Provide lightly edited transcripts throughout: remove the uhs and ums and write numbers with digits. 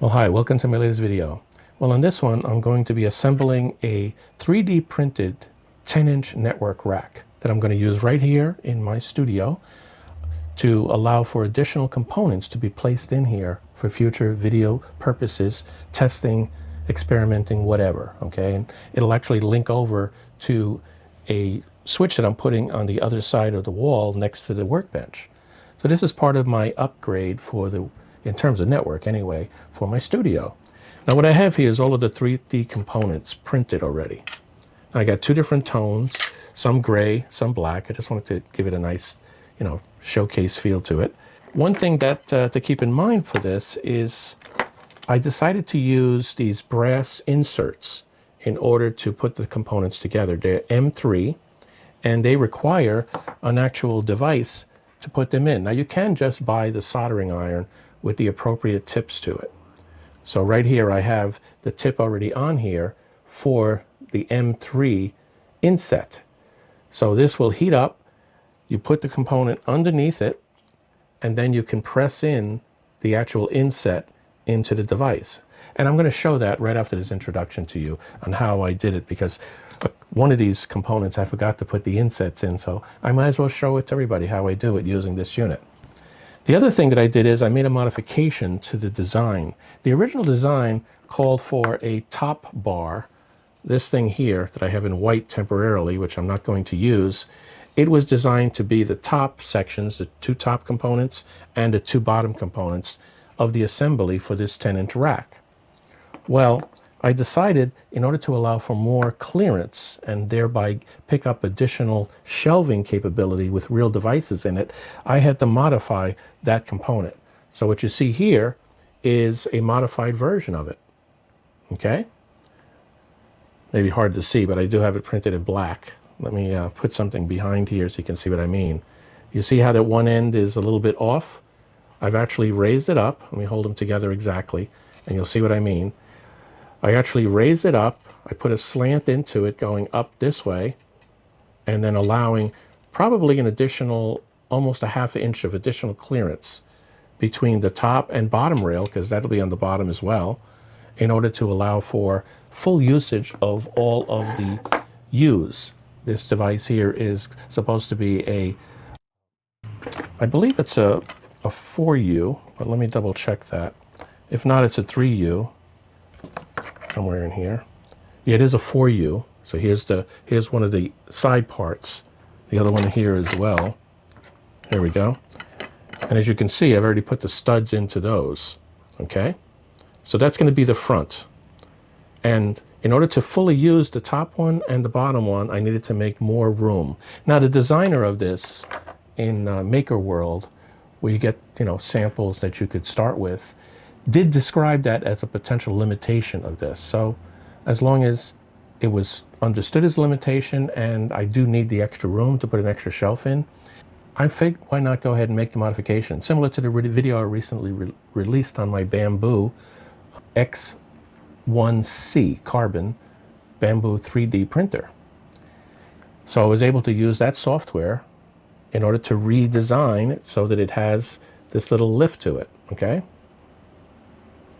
Well, hi, welcome to my latest video. Well, in this one, I'm going to be assembling a 3D printed 10-inch network rack that I'm going to use right here in my studio to allow for additional components to be placed in here for future video purposes, testing, experimenting, whatever, okay? And it'll actually link over to a switch that I'm putting on the other side of the wall next to the workbench. So this is part of my upgrade for in terms of network anyway, for my studio. Now what I have here is all of the 3D components printed already. I got two different tones, some gray, some black. I just wanted to give it a nice, showcase feel to it. One thing that to keep in mind for this is I decided to use these brass inserts in order to put the components together. They're M3 and they require an actual device to put them in. Now you can just buy the soldering iron with the appropriate tips to it. So right here I have the tip already on here for the M3 inset. So this will heat up, you put the component underneath it, and then you can press in the actual inset into the device. And I'm going to show that right after this introduction to you on how I did it, because one of these components I forgot to put the insets in, so I might as well show it to everybody how I do it using this unit. The other thing that I did is I made a modification to the design. The original design called for a top bar. This thing here that I have in white temporarily, which I'm not going to use, it was designed to be the top sections, the two top components and the two bottom components of the assembly for this 10-inch rack. Well, I decided in order to allow for more clearance and thereby pick up additional shelving capability with real devices in it, I had to modify that component. So what you see here is a modified version of it, okay? Maybe hard to see, but I do have it printed in black. Let me put something behind here so you can see what I mean. You see how that one end is a little bit off? I've actually raised it up. Let me hold them together exactly, and you'll see what I mean. I actually raised it up, I put a slant into it going up this way, and then allowing probably an additional, almost a ½ inch of additional clearance between the top and bottom rail, because that'll be on the bottom as well, in order to allow for full usage of all of the U's. This device here is supposed to be I believe it's a 4U, but let me double check that. If not, it's a 3U. Somewhere in here. Yeah, it is a 4U. So here's one of the side parts. The other one here as well. There we go. And as you can see, I've already put the studs into those. Okay? So that's going to be the front. And in order to fully use the top one and the bottom one, I needed to make more room. Now the designer of this in Maker World, where you get samples that you could start with, did describe that as a potential limitation of this. So as long as it was understood as a limitation and I do need the extra room to put an extra shelf in, I figured why not go ahead and make the modification. Similar to the video I recently released on my Bamboo X1C carbon Bamboo 3D printer. So I was able to use that software in order to redesign it so that it has this little lift to it, okay?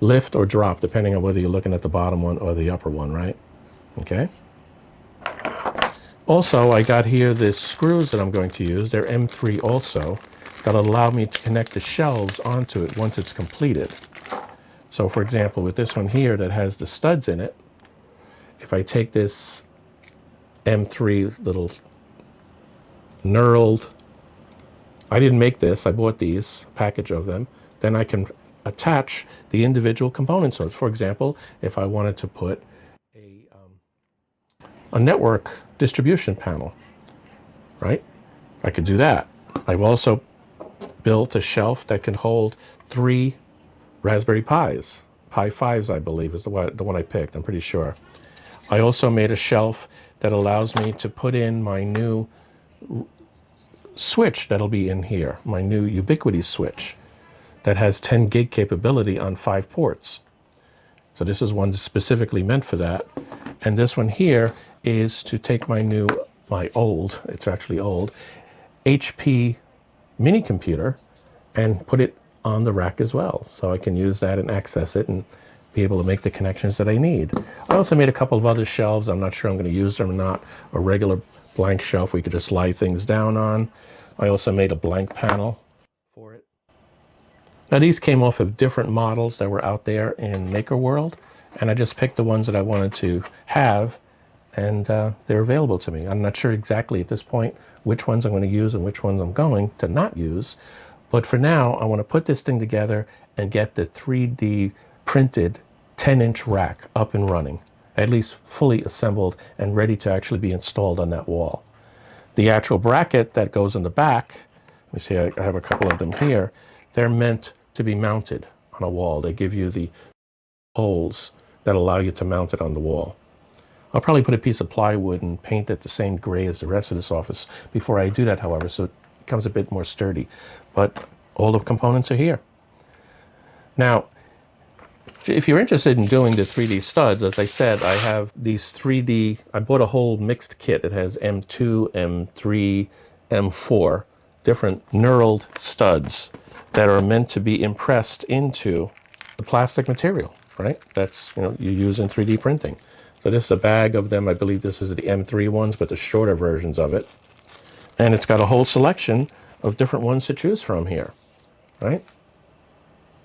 Lift or drop, depending on whether you're looking at the bottom one or the upper one, right? Okay. Also, I got here the screws that I'm going to use. They're M3 also. That'll allow me to connect the shelves onto it once it's completed. So for example, with this one here that has the studs in it, if I take this M3 little knurled, I didn't make this, I bought these, a package of them, then I can attach the individual components. So for example, if I wanted to put a network distribution panel, right? I could do that. I've also built a shelf that can hold 3 Raspberry Pis. Pi 5s, I believe, is the one I picked, I'm pretty sure. I also made a shelf that allows me to put in my new switch that'll be in here, my new Ubiquity switch that has 10 gig capability on 5 ports. So this is one specifically meant for that. And this one here is to take it's actually old, HP mini computer and put it on the rack as well. So I can use that and access it and be able to make the connections that I need. I also made a couple of other shelves. I'm not sure I'm going to use them or not. A regular blank shelf we could just lie things down on. I also made a blank panel for it. Now these came off of different models that were out there in Maker World, and I just picked the ones that I wanted to have, and they're available to me. I'm not sure exactly at this point which ones I'm going to use and which ones I'm going to not use, but for now I want to put this thing together and get the 3D printed 10-inch rack up and running, at least fully assembled and ready to actually be installed on that wall. The actual bracket that goes in the back, let me see, I have a couple of them here, they're meant to be mounted on a wall. They give you the holes that allow you to mount it on the wall. I'll probably put a piece of plywood and paint it the same gray as the rest of this office before I do that, however, so it becomes a bit more sturdy. But all the components are here. Now, if you're interested in doing the 3D studs, as I said, I have these 3D, I bought a whole mixed kit. It has M2, M3, M4, different knurled studs that are meant to be impressed into the plastic material, right? That's, you use in 3D printing. So this is a bag of them. I believe this is the M3 ones, but the shorter versions of it. And it's got a whole selection of different ones to choose from here, right?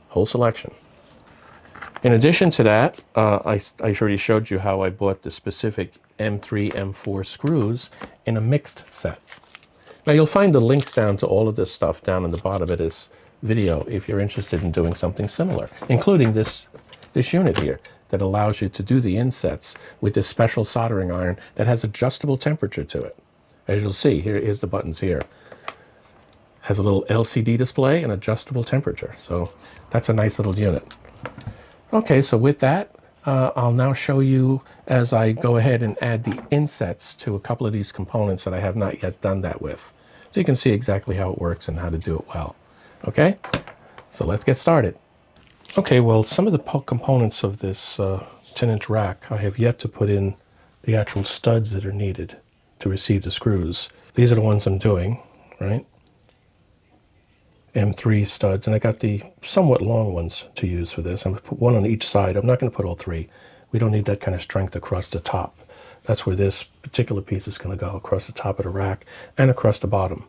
Whole selection. In addition to that, I already showed you how I bought the specific M3, M4 screws in a mixed set. Now you'll find the links down to all of this stuff down in the bottom of this video if you're interested in doing something similar, including this unit here that allows you to do the insets with this special soldering iron that has adjustable temperature to it. As you'll see, here's the buttons here. Has a little LCD display and adjustable temperature. So that's a nice little unit. Okay, so with that, I'll now show you as I go ahead and add the insets to a couple of these components that I have not yet done that with. So you can see exactly how it works and how to do it well. Okay, so let's get started. Okay, well, some of the components of this 10-inch rack, I have yet to put in the actual studs that are needed to receive the screws. These are the ones I'm doing, right? M3 studs, and I got the somewhat long ones to use for this. I'm going to put one on each side. I'm not going to put all three. We don't need that kind of strength across the top. That's where this particular piece is going to go, across the top of the rack and across the bottom.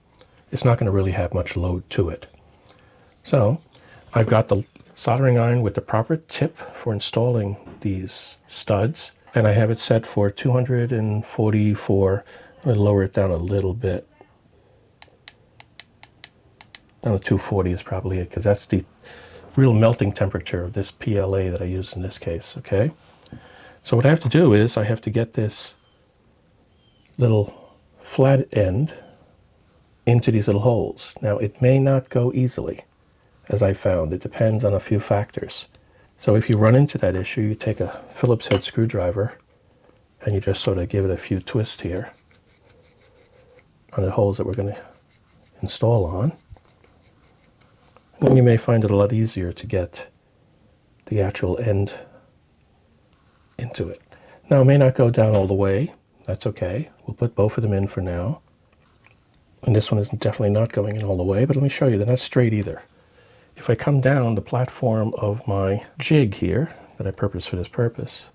It's not going to really have much load to it. So I've got the soldering iron with the proper tip for installing these studs, and I have it set for 244. I'm going to lower it down a little bit. Down to 240 is probably it, because that's the real melting temperature of this PLA that I use in this case, okay? So what I have to do is I have to get this little flat end into these little holes. Now it may not go easily, as I found. It depends on a few factors. So if you run into that issue, you take a Phillips head screwdriver and you just sort of give it a few twists here on the holes that we're going to install on. And you may find it a lot easier to get the actual end into it. Now it may not go down all the way. That's okay. We'll put both of them in for now. And this one is definitely not going in all the way, but let me show you, they're not straight either. If I come down the platform of my jig here, that I purposed for this purpose,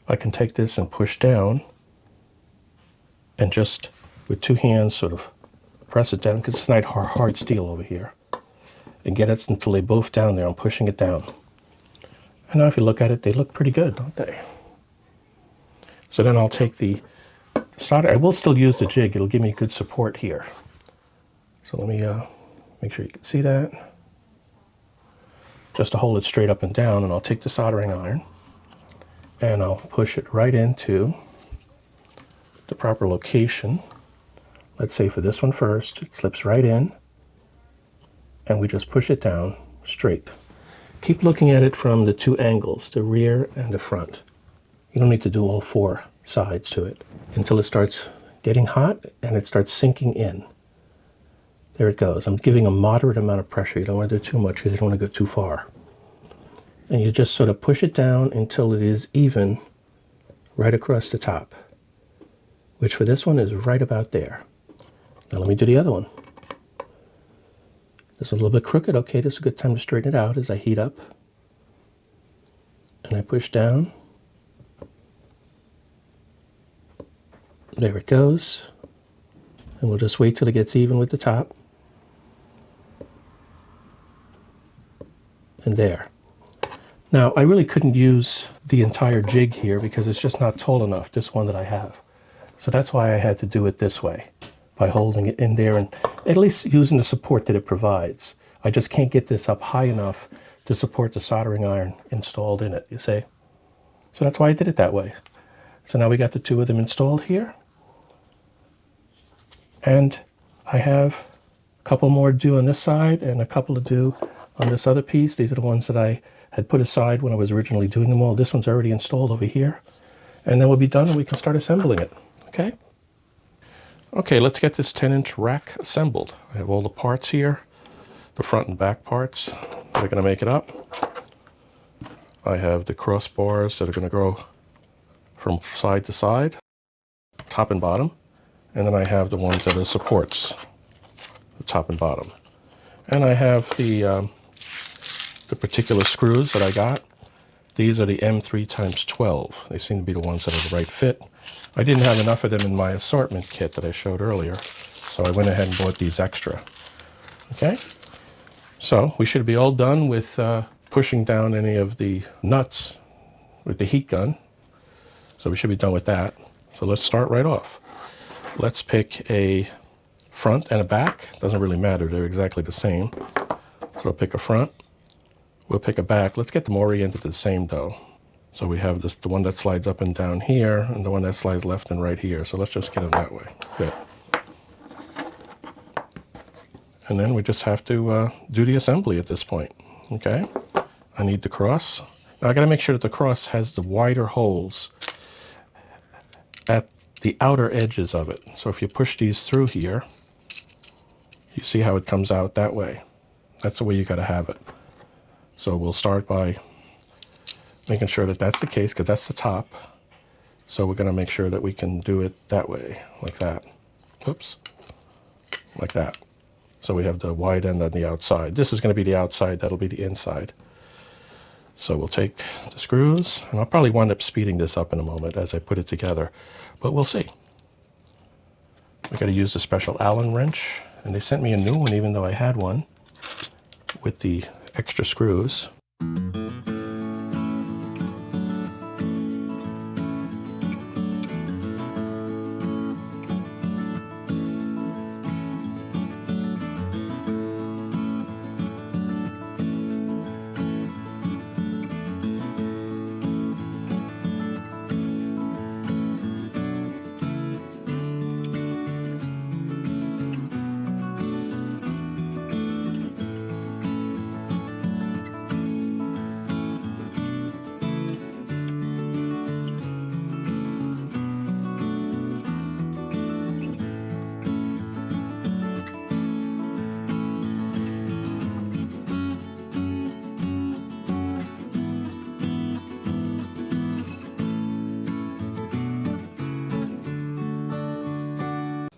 I can take this and push down and just with two hands sort of press it down, because it's not hard steel over here, and get it until they both down there. I'm pushing it down. And now if you look at it, they look pretty good, don't they? So then I'll take the solder. I will still use the jig. It'll give me good support here. So let me make sure you can see that. Just to hold it straight up and down, and I'll take the soldering iron and I'll push it right into the proper location. Let's say for this one first, it slips right in, and we just push it down straight. Keep looking at it from the two angles, the rear and the front. You don't need to do all four sides to it until it starts getting hot and it starts sinking in. There it goes. I'm giving a moderate amount of pressure. You don't want to do too much because you don't want to go too far. And you just sort of push it down until it is even right across the top, which for this one is right about there. Now let me do the other one. This is a little bit crooked. Okay, this is a good time to straighten it out as I heat up. And I push down. There it goes. And we'll just wait till it gets even with the top. And there. Now, I really couldn't use the entire jig here because it's just not tall enough, this one that I have. So that's why I had to do it this way, by holding it in there and at least using the support that it provides. I just can't get this up high enough to support the soldering iron installed in it, you see? So that's why I did it that way. So now we got the two of them installed here. And I have a couple more to do on this side and a couple to do on this other piece. These are the ones that I had put aside when I was originally doing them all. This one's already installed over here. And then we'll be done and we can start assembling it, okay? Okay, let's get this 10-inch rack assembled. I have all the parts here, the front and back parts that are going to make it up. I have the crossbars that are going to go from side to side, top and bottom. And then I have the ones that are supports, the top and bottom. And I have the particular screws that I got. These are the M3x12. They seem to be the ones that are the right fit. I didn't have enough of them in my assortment kit that I showed earlier, so I went ahead and bought these extra. Okay, so we should be all done with pushing down any of the nuts with the heat gun. So we should be done with that. So let's start right off. Let's pick a front and a back. Doesn't really matter, they're exactly the same. So I'll pick a front, we'll pick a back. Let's get them oriented the same though. So we have this, the one that slides up and down here, and the one that slides left and right here. So let's just get them that way. Good. And then we just have to do the assembly at this point. Okay. I need the cross. Now I got to make sure that the cross has the wider holes at the outer edges of it. So if you push these through here, you see how it comes out that way. That's the way you got to have it. So we'll start by making sure that that's the case, because that's the top. So we're going to make sure that we can do it that way, like that. Oops. Like that. So we have the wide end on the outside. This is going to be the outside, that'll be the inside. So we'll take the screws, and I'll probably wind up speeding this up in a moment as I put it together, but we'll see. We got to use the special Allen wrench, and they sent me a new one even though I had one with the extra screws.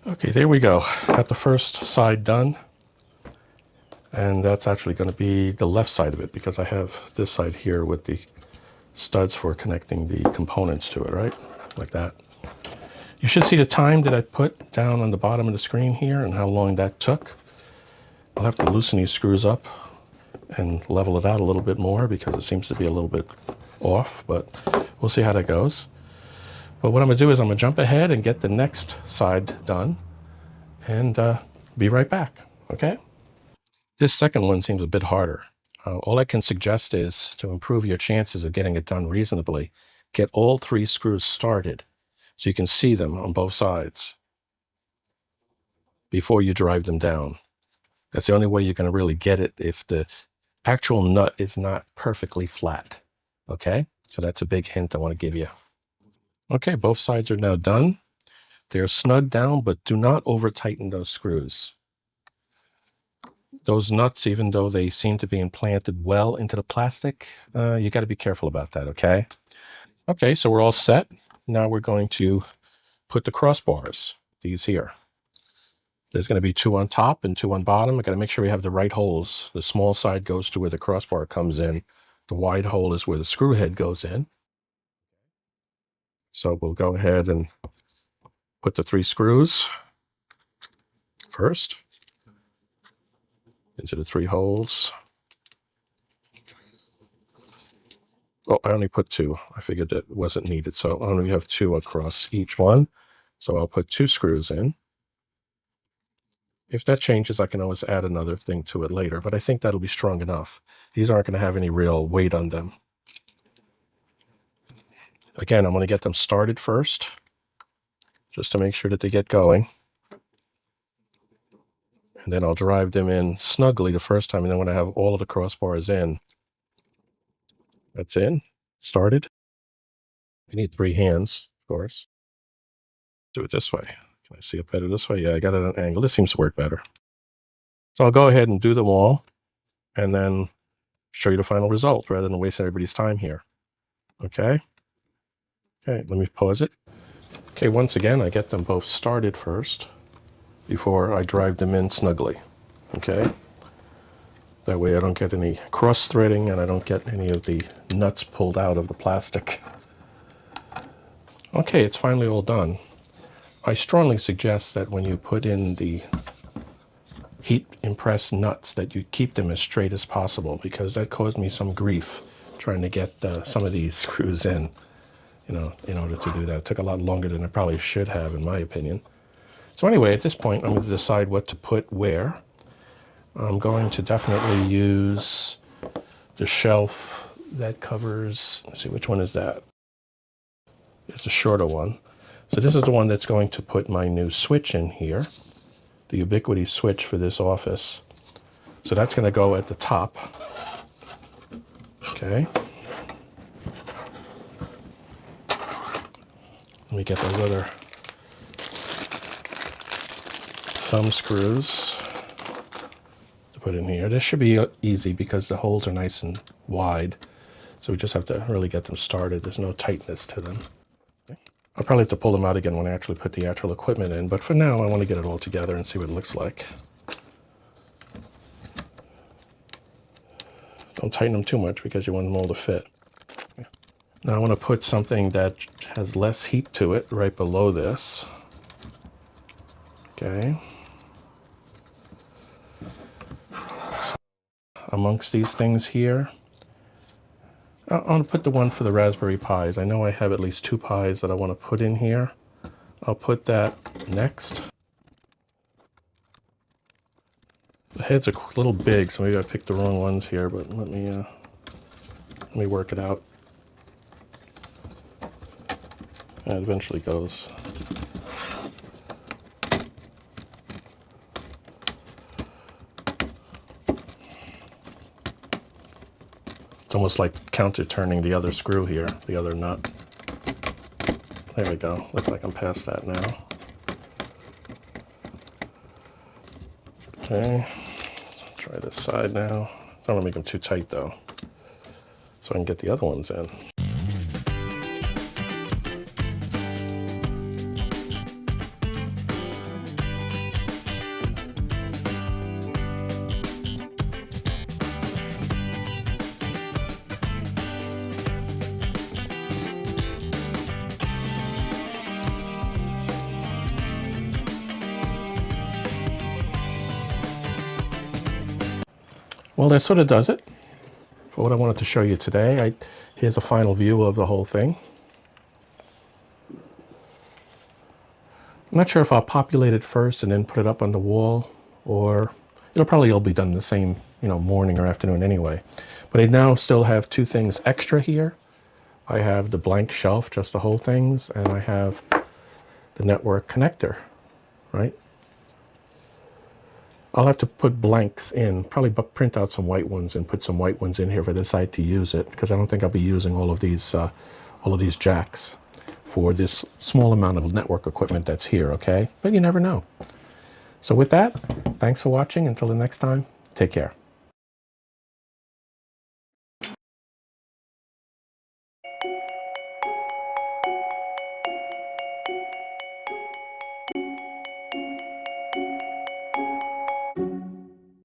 Okay, there we go. Got the first side done. And that's actually going to be the left side of it, because I have this side here with the studs for connecting the components to it, right? Like that. You should see the time that I put down on the bottom of the screen here and how long that took. I'll have to loosen these screws up and level it out a little bit more because it seems to be a little bit off, but we'll see how that goes. But what I'm going to do is I'm going to jump ahead and get the next side done and be right back, okay? This second one seems a bit harder. All I can suggest is, to improve your chances of getting it done reasonably, get all three screws started so you can see them on both sides before you drive them down. That's the only way you're going to really get it if the actual nut is not perfectly flat, okay? So that's a big hint I want to give you. Okay, both sides are now done. They're snug down, but do not over-tighten those screws. Those nuts, even though they seem to be implanted well into the plastic, you got to be careful about that, okay? Okay, so we're all set. Now we're going to put the crossbars, these here. There's going to be 2 on top and 2 on bottom. I got to make sure we have the right holes. The small side goes to where the crossbar comes in. The wide hole is where the screw head goes in. So we'll go ahead and put the 3 screws first into the 3 holes. Oh, I only put 2. I figured that wasn't needed. So I only have 2 across each one. So I'll put 2 screws in. If that changes, I can always add another thing to it later, but I think that'll be strong enough. These aren't going to have any real weight on them. Again, I'm going to get them started first, just to make sure that they get going. And then I'll drive them in snugly the first time, and then when I have all of the crossbars in, that's in, started. You need 3 hands, of course. Do it this way. Can I see it better this way? Yeah, I got it at an angle. This seems to work better. So I'll go ahead and do them all, and then show you the final result rather than waste everybody's time here. Okay? Okay, let me pause it. Okay, once again, I get them both started first before I drive them in snugly. Okay? That way I don't get any cross-threading and I don't get any of the nuts pulled out of the plastic. Okay, it's finally all done. I strongly suggest that when you put in the heat impressed nuts that you keep them as straight as possible, because that caused me some grief trying to get some of these screws in, in order to do that. It took a lot longer than it probably should have, in my opinion. So anyway, at this point, I'm going to decide what to put where. I'm going to definitely use the shelf that covers, let's see, which one is that? It's a shorter one. So this is the one that's going to put my new switch in here, the Ubiquity switch for this office. So that's going to go at the top. Okay. Let me get those other thumb screws to put in here. This should be easy because the holes are nice and wide. So we just have to really get them started. There's no tightness to them. Okay. I'll probably have to pull them out again when I actually put the actual equipment in, but for now I want to get it all together and see what it looks like. Don't tighten them too much because you want them all to fit. Okay. Now I want to put something that has less heat to it right below this. Okay. So amongst these things here, I want to put the one for the Raspberry Pis. I know I have at least 2 pies that I want to put in here. I'll put that next. The heads are a little big, so maybe I picked the wrong ones here, but let me work it out. It eventually goes. It's almost like counter-turning the other screw here, the other nut. There we go. Looks like I'm past that now. Okay, try this side now. Don't want to make them too tight though, so I can get the other ones in. Well, that sort of does it for what I wanted to show you today. Here's a final view of the whole thing. I'm not sure if I'll populate it first and then put it up on the wall, or it'll probably all be done the same, morning or afternoon anyway. But I now still have 2 things extra here. I have the blank shelf, just the whole things, and I have the network connector, right? I'll have to put blanks in, probably print out some white ones and put some white ones in here for this side to use it, because I don't think I'll be using all of these jacks for this small amount of network equipment that's here, okay? But you never know. So with that, thanks for watching. Until the next time, take care.